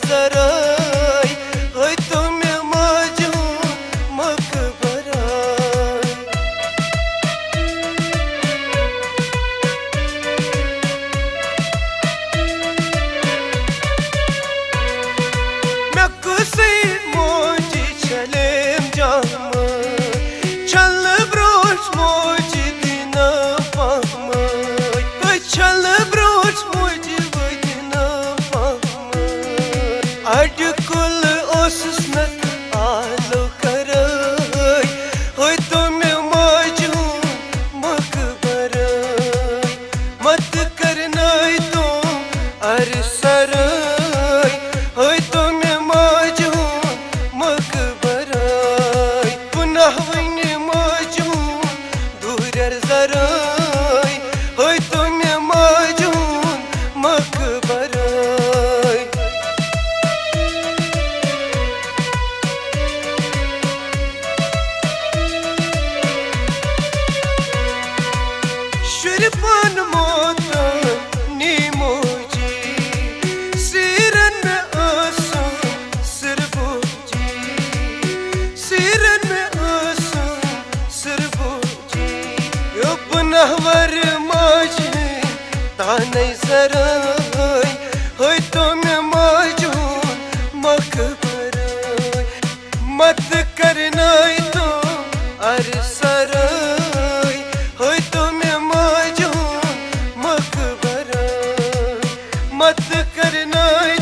जराई होय तुम्हें मजून मकबराई मैं कुसी मोजी चलेम जाम चल ब्रोच मोजी दिना पाम चल ब्रोच मोजी दिना पाम अडकुल ओसनत आलो करई होय तुम्हें मजून मकबराई मत करनाई तो अरसराई होय तुम्हें मजून मकबराई पुनः वनी मजून दूर जराई होय तुम्हें मजून मकबराई शुरपान मोता नीमोजी सिरन में आंसू सिरबोजी सिरन में आंसू सिरबोजी यो पुनः वर माजी तानै जराई होय तुम्हें मजून मकबराई मत करनाई तो अरसराई होय तुम्हें मजून मकबराई मत करनाई